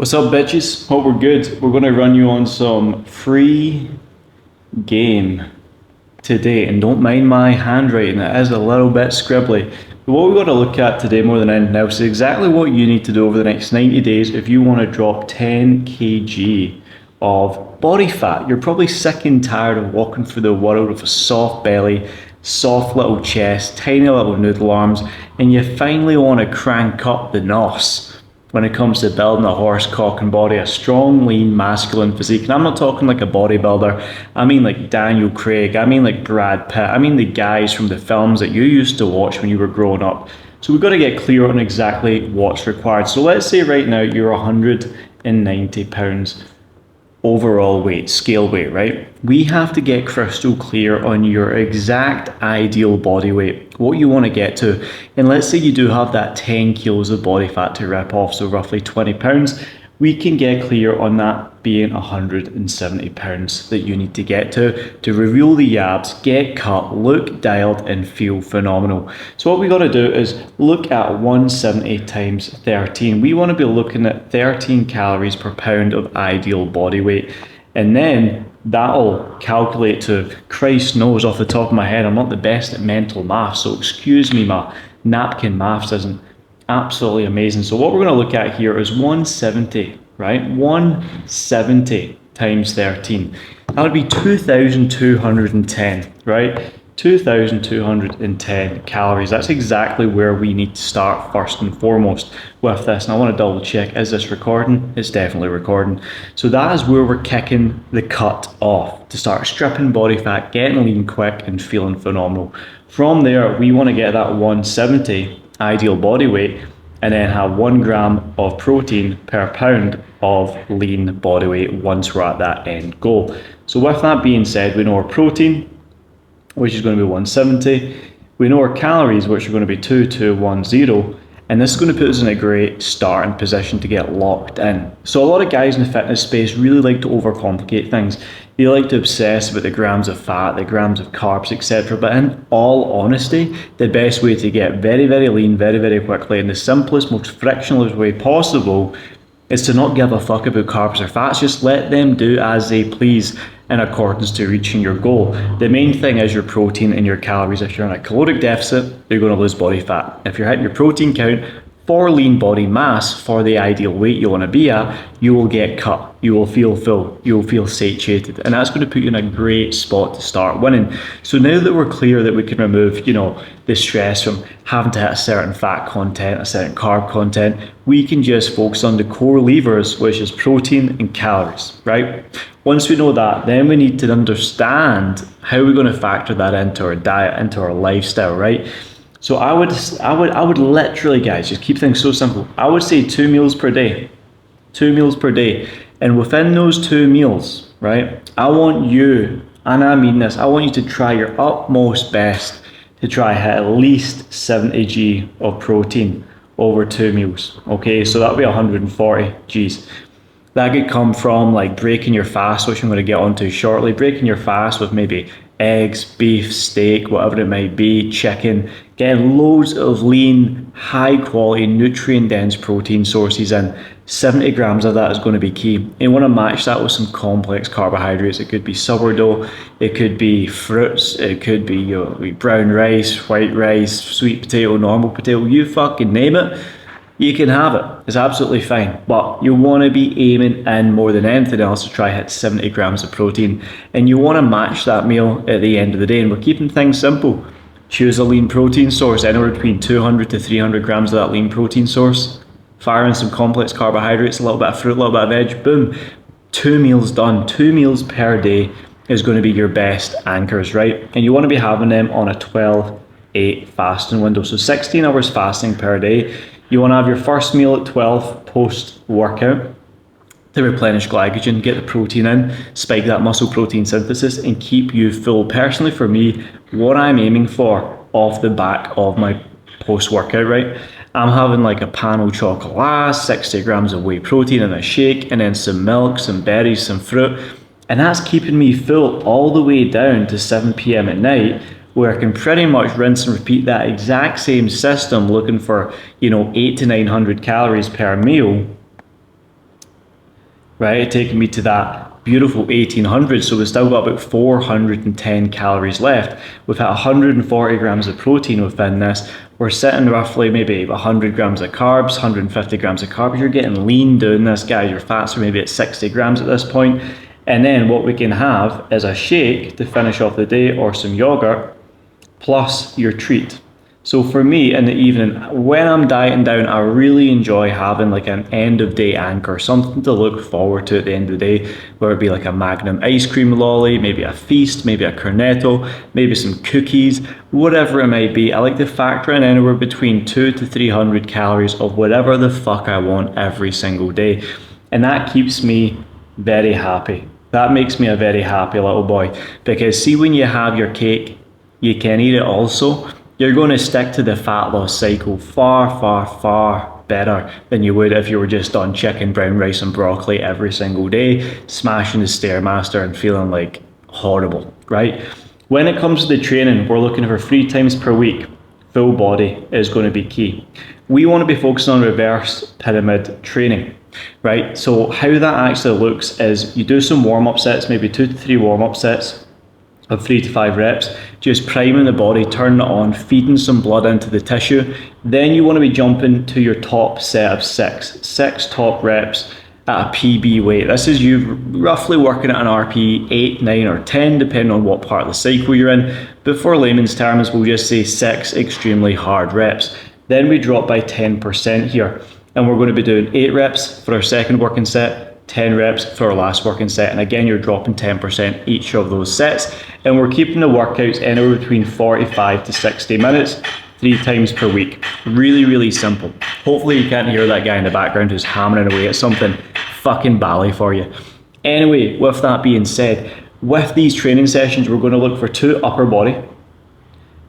What's up, bitches? Hope we're good. We're going to run you on some free game today, and don't mind my handwriting, it is a little bit scribbly. But what we're going to look at today more than anything else is exactly what you need to do over the next 90 days if you want to drop 10 kg of body fat. You're probably sick and tired of walking through the world with a soft belly, soft little chest, tiny little noodle arms, and you finally want to crank up the nos when it comes to building a horse cock and body, a strong, lean, masculine physique. And I'm not talking like a bodybuilder, I mean like Daniel Craig, I mean like Brad Pitt, I mean the guys from the films that you used to watch when you were growing up. So we've got to get clear on exactly what's required. So let's say right now you're 190 pounds overall weight, scale weight, right? We have to get crystal clear on your exact ideal body weight, what you want to get to. And let's say you do have that 10 kilos of body fat to rip off, so roughly 20 pounds. We can get clear on that being 170 pounds that you need to get to reveal the abs, get cut, look dialed, and feel phenomenal. So what we got to do is look at 170 times 13. We want to be looking at 13 calories per pound of ideal body weight. And then that'll calculate to, Christ knows off the top of my head, I'm not the best at mental math, so excuse me, my napkin maths isn't absolutely amazing. So what we're going to look at here is 170, right? 170 times 13. That would be 2,210, right? 2,210 calories. That's exactly where we need to start first and foremost with this. And I want to double check, is this recording? It's definitely recording. So that is where we're kicking the cut off to start stripping body fat, getting lean quick and feeling phenomenal. From there, we want to get that 170 ideal body weight and then have 1 gram of protein per pound of lean body weight once we're at that end goal. So with that being said, we know our protein, which is going to be 170. We know our calories, which are going to be 2210. And this is going to put us in a great starting position to get locked in. So a lot of guys in the fitness space really like to overcomplicate things. They like to obsess about the grams of fat, the grams of carbs, etc. But in all honesty, the best way to get very, very lean, very, very quickly, in the simplest, most frictionless way possible is to not give a fuck about carbs or fats. Just let them do as they please in accordance to reaching your goal. The main thing is your protein and your calories. If you're in a caloric deficit, you're going to lose body fat. If you're hitting your protein count for lean body mass, for the ideal weight you want to be at, you will get cut, you will feel full, you will feel satiated, and that's going to put you in a great spot to start winning. So now that we're clear that we can remove, the stress from having to hit a certain fat content, a certain carb content, we can just focus on the core levers, which is protein and calories, right? Once we know that, then we need to understand how we're going to factor that into our diet, into our lifestyle, right? So I would literally, guys, just keep things so simple. I would say 2 meals per day, 2 meals per day. And within those 2 meals, right, I want you, and I mean this, I want you to try your utmost best to try hit at least 70 g of protein over 2 meals. Okay, so that'll be 140 Gs. That could come from like breaking your fast, which I'm going to get onto shortly, breaking your fast with maybe eggs, beef, steak, whatever it might be, chicken, getting loads of lean, high quality, nutrient dense protein sources in. 70 grams of that is going to be key. You want to match that with some complex carbohydrates. It could be sourdough, it could be fruits, it could be brown rice, white rice, sweet potato, normal potato, you fucking name it. You can have it, it's absolutely fine, but you want to be aiming in more than anything else to try hit 70 grams of protein, and you want to match that meal at the end of the day. And we're keeping things simple. Choose a lean protein source, anywhere between 200 to 300 grams of that lean protein source. Fire in some complex carbohydrates, a little bit of fruit, a little bit of veg, boom. 2 meals done. 2 meals per day is going to be your best anchors, right? And you want to be having them on a 12-8 fasting window, so 16 hours fasting per day. You want to have your first meal at 12 post-workout to replenish glycogen, get the protein in, spike that muscle protein synthesis, and keep you full. Personally, for me, what I'm aiming for off the back of my post-workout, right? I'm having like a pan au chocolat, 60 grams of whey protein in a shake, and then some milk, some berries, some fruit. And that's keeping me full all the way down to 7 p.m. at night, where I can pretty much rinse and repeat that exact same system, looking for 800 to 900 calories per meal right? Taking me to that beautiful 1800. So we've still got about 410 calories left. We've had 140 grams of protein within this. We're sitting roughly maybe 100 grams of carbs, 150 grams of carbs. You're getting lean doing this, guys. Your fats are maybe at 60 grams at this point. And then what we can have is a shake to finish off the day, or some yogurt, plus your treat. So for me in the evening, when I'm dieting down, I really enjoy having like an end of day anchor, something to look forward to at the end of the day, whether it be like a Magnum ice cream lolly, maybe a feast, maybe a cornetto, maybe some cookies, whatever it might be. I like to factor in anywhere between 200 to 300 calories of whatever the fuck I want every single day. And that keeps me very happy. That makes me a very happy little boy. Because see, when you have your cake, you can eat it also. You're going to stick to the fat loss cycle far, far, far better than you would if you were just on chicken, brown rice and broccoli every single day, smashing the Stairmaster and feeling like horrible, right? When it comes to the training, we're looking for 3 times per week. Full body is going to be key. We want to be focusing on reverse pyramid training, right? So how that actually looks is you do some warm-up sets, maybe 2 to 3 warm-up sets of 3 to 5 reps, just priming the body, turning it on, feeding some blood into the tissue. Then you want to be jumping to your top set of 6 top reps at a PB weight. This is you roughly working at an RP 8, 9 or 10, depending on what part of the cycle you're in. But for layman's terms, we'll just say 6 extremely hard reps. Then we drop by 10% here. And we're going to be doing 8 reps for our second working set, 10 reps for our last working set, and again you're dropping 10% each of those sets, and we're keeping the workouts anywhere between 45 to 60 minutes 3 times per week. Really, really simple. Hopefully you can't hear that guy in the background who's hammering away at something fucking bally for you. Anyway, with that being said, with these training sessions we're going to look for 2 upper body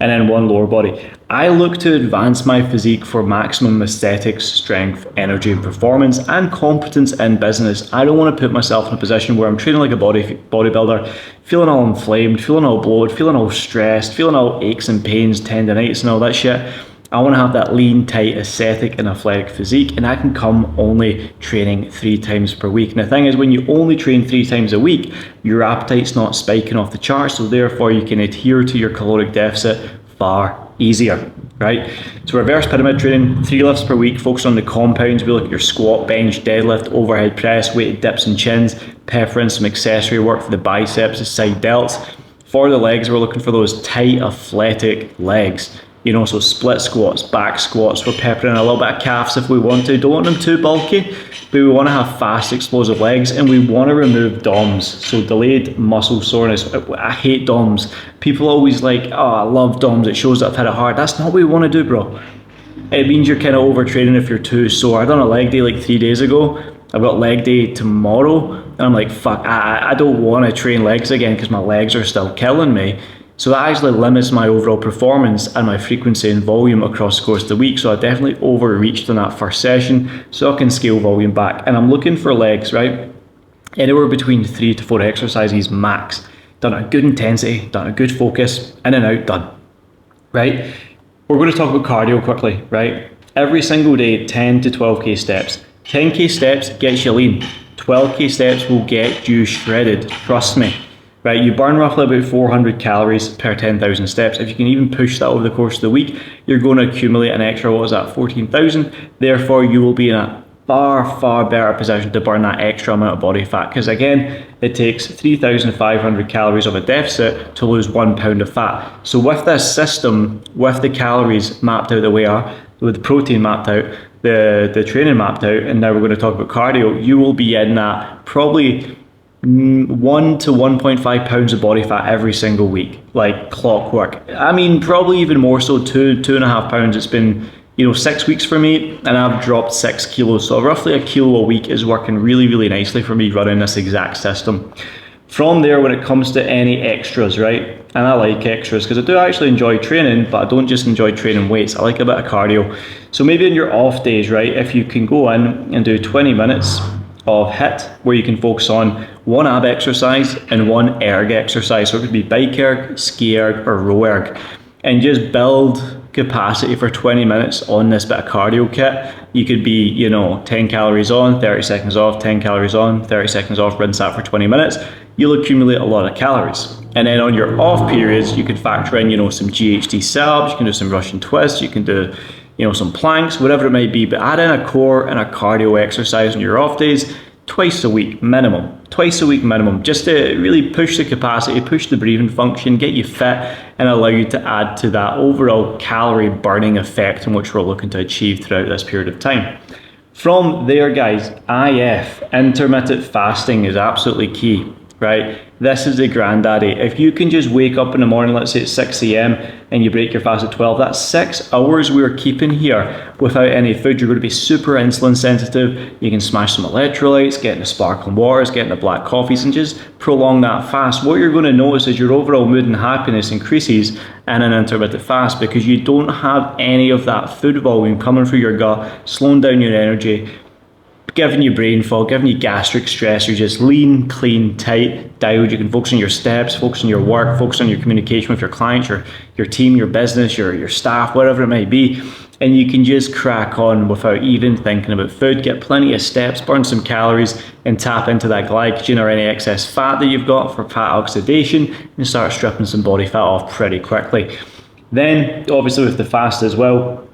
and then 1 lower body. I look to advance my physique for maximum aesthetics, strength, energy and performance, and competence in business. I don't want to put myself in a position where I'm training like a bodybuilder, feeling all inflamed, feeling all bloated, feeling all stressed, feeling all aches and pains, tendinitis and all that shit. I want to have that lean, tight, aesthetic and athletic physique, and that can come only training 3 times per week. And the thing is, when you only train 3 times a week, your appetite's not spiking off the charts, so therefore you can adhere to your caloric deficit far easier, right? So reverse pyramid training, 3 lifts per week, focus on the compounds. We look at your squat, bench, deadlift, overhead press, weighted dips and chins, pepper in some accessory work for the biceps, the side delts. For the legs, we're looking for those tight, athletic legs. You know, so split squats, back squats, we're peppering a little bit of calves if we want to. Don't want them too bulky, but we want to have fast, explosive legs, and we want to remove DOMs, so delayed muscle soreness. I hate DOMs. People always like, oh, I love DOMs, it shows that I've hit it hard. That's not what we want to do, bro. It means you're kind of overtraining if you're too sore. I done a leg day like 3 days ago. I've got leg day tomorrow, and I'm like, fuck, I don't want to train legs again because my legs are still killing me. So that actually limits my overall performance and my frequency and volume across the course of the week. So I definitely overreached in that first session, so I can scale volume back. And I'm looking for legs, right? Anywhere between 3 to 4 exercises max. Done at a good intensity, done at a good focus, in and out, done. Right? We're going to talk about cardio quickly, right? Every single day, 10 to 12k steps. 10k steps gets you lean. 12k steps will get you shredded, trust me. Right, you burn roughly about 400 calories per 10,000 steps. If you can even push that over the course of the week, you're going to accumulate an extra, what is that, 14,000. Therefore, you will be in a far, far better position to burn that extra amount of body fat. Because again, it takes 3,500 calories of a deficit to lose 1 pound of fat. So with this system, with the calories mapped out the way are, with the protein mapped out, the training mapped out, and now we're going to talk about cardio, you will be in that probably 1 to 1.5 pounds of body fat every single week, like clockwork. I mean, probably even more so, 2.5 pounds. It's been, 6 weeks for me, and I've dropped 6 kilos. So roughly a kilo a week is working really, really nicely for me running this exact system. From there, when it comes to any extras, right? And I like extras because I do actually enjoy training, but I don't just enjoy training weights. I like a bit of cardio. So maybe in your off days, right? If you can go in and do 20 minutes of HIIT, where you can focus on 1 ab exercise and 1 erg exercise. So it could be bike erg, ski erg, or row erg, and just build capacity for 20 minutes on this bit of cardio kit, you could be, you know, 10 calories on, 30 seconds off, 10 calories on, 30 seconds off, rinse that for 20 minutes. You'll accumulate a lot of calories. And then on your off periods, you could factor in, you know, some GHD setups, you can do some Russian twists, you can do, you know, some planks, whatever it might be, but add in a core and a cardio exercise on your off days, twice a week minimum, just to really push the capacity, push the breathing function, get you fit, and allow you to add to that overall calorie burning effect in which we're looking to achieve throughout this period of time. From there, guys, IF, intermittent fasting, is absolutely key, right? This is the granddaddy. If you can just wake up in the morning, let's say it's 6 a.m. and you break your fast at 12, that's 6 hours we're keeping here without any food. You're going to be super insulin sensitive. You can smash some electrolytes, get into sparkling waters, get into black coffees, and just prolong that fast. What you're going to notice is your overall mood and happiness increases in an intermittent fast because you don't have any of that food volume coming through your gut, slowing down your energy, giving you brain fog, giving you gastric stress. You're just lean, clean, tight, dialed. You can focus on your steps, focus on your work, focus on your communication with your clients, your team, your business, your staff, whatever it might be. And you can just crack on without even thinking about food, get plenty of steps, burn some calories, and tap into that glycogen or any excess fat that you've got for fat oxidation, and start stripping some body fat off pretty quickly. Then, obviously with the fast as well,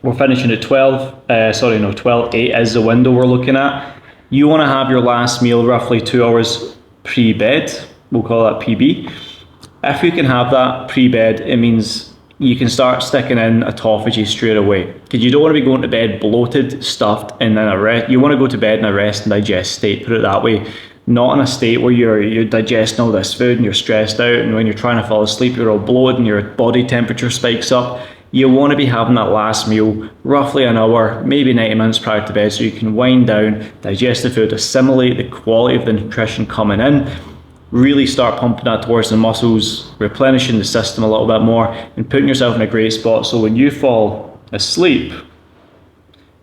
we're finishing at 12, 8 is the window we're looking at. You want to have your last meal roughly 2 hours pre-bed, we'll call that PB. If you can have that pre-bed, it means you can start sticking in autophagy straight away, because you don't want to be going to bed bloated, stuffed, and then you want to go to bed in a rest and digest state, put it that way. Not in a state where you're digesting all this food and you're stressed out, and when you're trying to fall asleep you're all bloated and your body temperature spikes up. You want to be having that last meal roughly an hour, maybe 90 minutes prior to bed, so you can wind down, digest the food, assimilate the quality of the nutrition coming in, really start pumping that towards the muscles, replenishing the system a little bit more, and putting yourself in a great spot so when you fall asleep,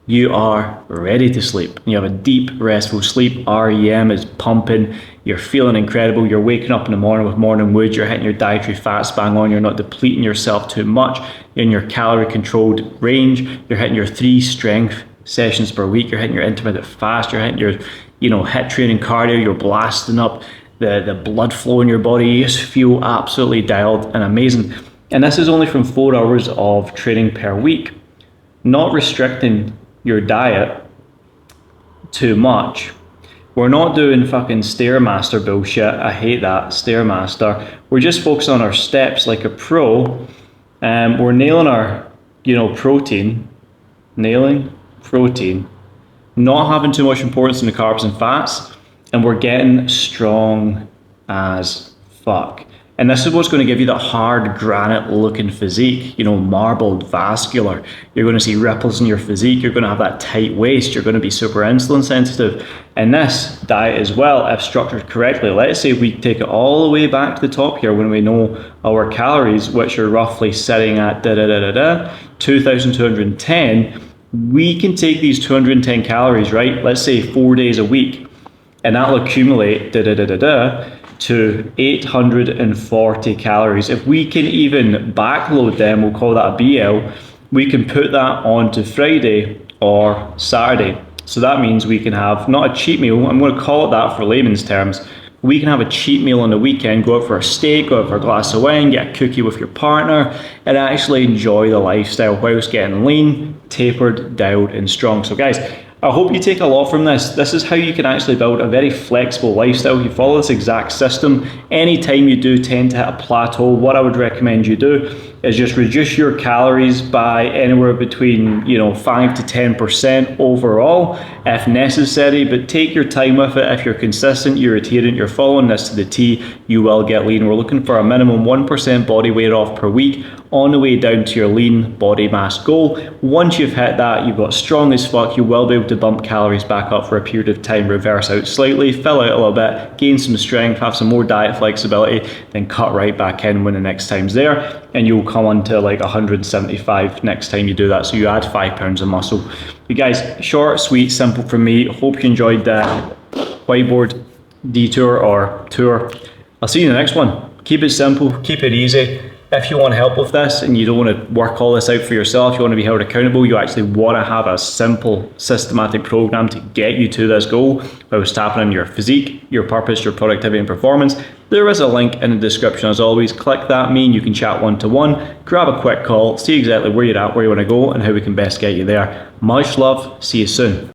you are ready to sleep. You have a deep, restful sleep. REM is pumping. You're feeling incredible. You're waking up in the morning with morning wood. You're hitting your dietary fats bang on. You're not depleting yourself too much. You're in your calorie controlled range. You're hitting your 3 strength sessions per week. You're hitting your intermittent fast. You're hitting your, HIIT training cardio. You're blasting up the blood flow in your body. You just feel absolutely dialed and amazing. And this is only from 4 hours of training per week. Not restricting your diet too much. We're not doing fucking Stairmaster bullshit. I hate that, Stairmaster. We're just focusing on our steps like a pro. We're nailing our, protein. Nailing protein. Not having too much importance in the carbs and fats. And we're getting strong as fuck. And this is what's going to give you that hard granite looking physique, marbled, vascular. You're going to see ripples in your physique. You're going to have that tight waist. You're going to be super insulin sensitive. And this diet as well, if structured correctly, let's say we take it all the way back to the top here when we know our calories, which are roughly sitting at 2,210, we can take these 210 calories, right? Let's say 4 days a week, and that'll accumulate to 840 calories. If we can even backload them, we'll call that a BL, we can put that onto Friday or Saturday. So that means we can have not a cheat meal, I'm going to call it that for layman's terms. We can have a cheat meal on the weekend, go out for a steak, go out for a glass of wine, get a cookie with your partner, and actually enjoy the lifestyle whilst getting lean, tapered, dialed, and strong. So guys, I hope you take a lot from this. This is how you can actually build a very flexible lifestyle. You follow this exact system. Anytime you do tend to hit a plateau, what I would recommend you do is just reduce your calories by anywhere between 5 to 10% overall if necessary, but take your time with it. If you're consistent, you're adherent, you're following this to the T, you will get lean. We're looking for a minimum 1% body weight off per week on the way down to your lean body mass goal. Once you've hit that, you've got strong as fuck, you will be able to bump calories back up for a period of time, reverse out slightly, fill out a little bit, gain some strength, have some more diet flexibility, then cut right back in when the next time's there, and you'll come on to like 175 next time you do that. So you add 5 pounds of muscle. You guys, short, sweet, simple from me. Hope you enjoyed the whiteboard detour or tour. I'll see you in the next one. Keep it simple, keep it easy. If you want help with this and you don't want to work all this out for yourself, you want to be held accountable, you actually want to have a simple, systematic program to get you to this goal, whether it's tapping on your physique, your purpose, your productivity and performance, there is a link in the description as always. Click that, me and you can chat one-to-one, grab a quick call, see exactly where you're at, where you want to go and how we can best get you there. Much love, see you soon.